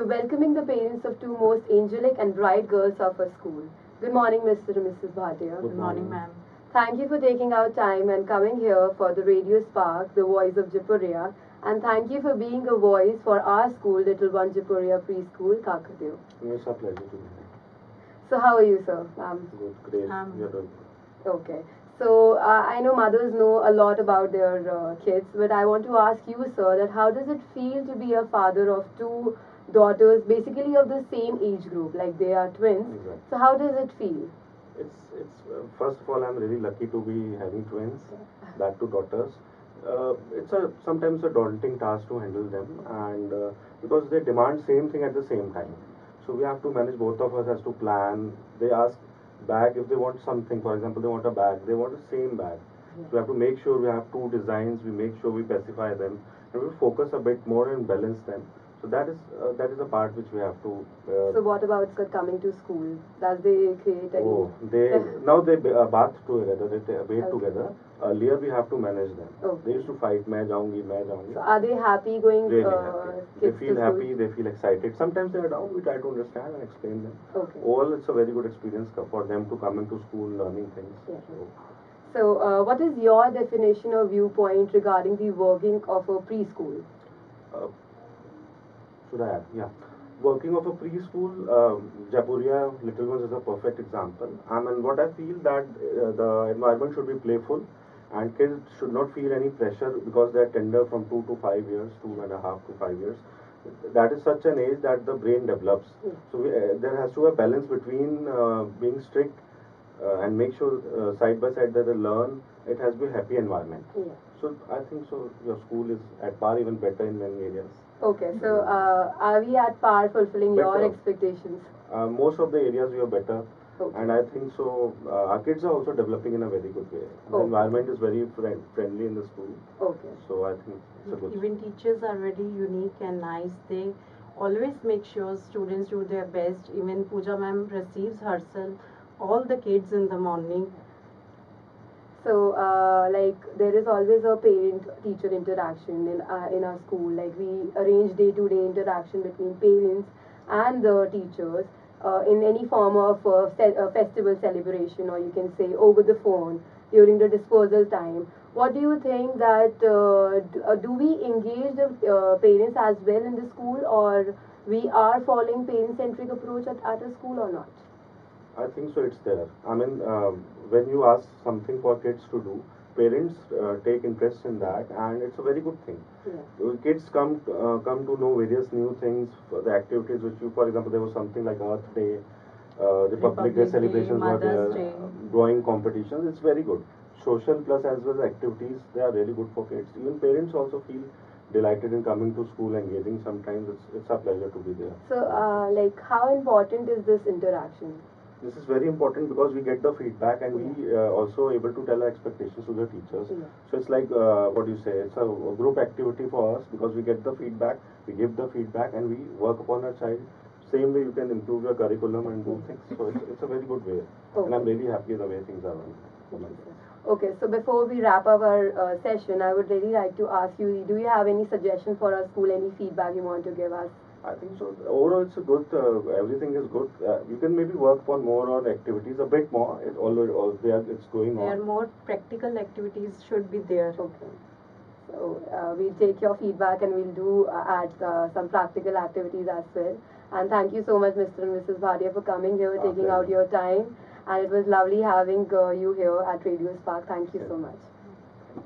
we're welcoming the parents of two most angelic and bright girls of our school. Good morning, Mr. and Mrs. Bhatia. Good morning, ma'am. Thank you for taking out time and coming here for the Radio Spark, the voice of Jaipuriya. And thank you for being a voice for our school, Little One Jaipuriya Preschool, Kakadev. It's a pleasure to be here. So how are you, sir? Good, great. You're doing good. Okay. So I know mothers know a lot about their kids, but I want to ask you, sir, that how does it feel to be a father of two daughters, basically of the same age group, like they are twins? Exactly. So how does it feel? It's first of all, I'm really lucky to be having twins, that two daughters. It's sometimes a daunting task to handle them, and because they demand same thing at the same time. So we have to manage, both of us has to plan. They ask bag if they want something. For example, they want a bag. They want the same bag. So we have to make sure we have two designs. We make sure we specify them, and we focus a bit more and balance them. So that is a part which we have to. So what about coming to school? Does they create any? Oh, now they bath together. They bathe together. Earlier we have to manage them. Okay. They used to fight. मैं जाऊंगी. So are they happy going? Really happy. They kids feel to happy. school? They feel excited. Sometimes they are down. We try to understand and explain them. Okay. Overall, it's a very good experience for them to come into school, learning things. Yeah. So what is your definition or viewpoint regarding the working of a preschool? Should I add? Yeah. Working of a preschool, Jaipuriya Little Ones is a perfect example. And what I feel that the environment should be playful, and kids should not feel any pressure because they are tender from 2 to 5 years, 2.5 to 5 years. That is such an age that the brain develops. So there has to be a balance between being strict and make sure side by side that they learn. It has to be a happy environment. Yeah. So I think so. Your school is at par, even better in many areas. Okay, so are we at par fulfilling your Better. expectations? Most of the areas we are better, Okay. and I think so. Our kids are also developing in a very good way. The Okay. environment is very friendly in the school, Okay. so I think it's a good. Even teachers are very unique and nice. They always make sure students do their best. Even Pooja ma'am receives herself all the kids in the morning. So, like, there is always a parent-teacher interaction in our school. Like, we arrange day-to-day interaction between parents and the teachers in any form of festival celebration, or you can say over the phone during the disposal time. What do you think that do we engage the parents as well in the school, or we are following parent-centric approach at a school or not? I think so. It's there. I mean, when you ask something for kids to do, parents take interest in that, and it's a very good thing. Yeah. Kids come to know various new things. For the activities which you, for example, there was something like Earth Day, Republic Day celebrations were Mother's there, Day. drawing competitions. It's very good. Social plus as well as activities, they are really good for kids. Even parents also feel delighted in coming to school, engaging. Sometimes it's a pleasure to be there. So, like, how important is this interaction? This is very important because we get the feedback, and we also able to tell our expectations to the teachers. Yeah. So it's like what do you say? It's a group activity for us because we get the feedback, we give the feedback, and we work upon our child. Same way you can improve your curriculum and do things. So it's a very good way, and I'm really happy the way things are running. Okay, so before we wrap up our session, I would really like to ask you, do you have any suggestion for our school, any feedback you want to give us? I think so. Overall, it's a good. Everything is good. You can maybe work on more on activities, a bit more. It's going There are on. more practical activities should be there. Okay. So we'll take your feedback and we'll do add some practical activities as well. And thank you so much, Mr. and Mrs. Bhatia, for coming here, taking out your time. And it was lovely having you here at Radio Spark. Thank you so much.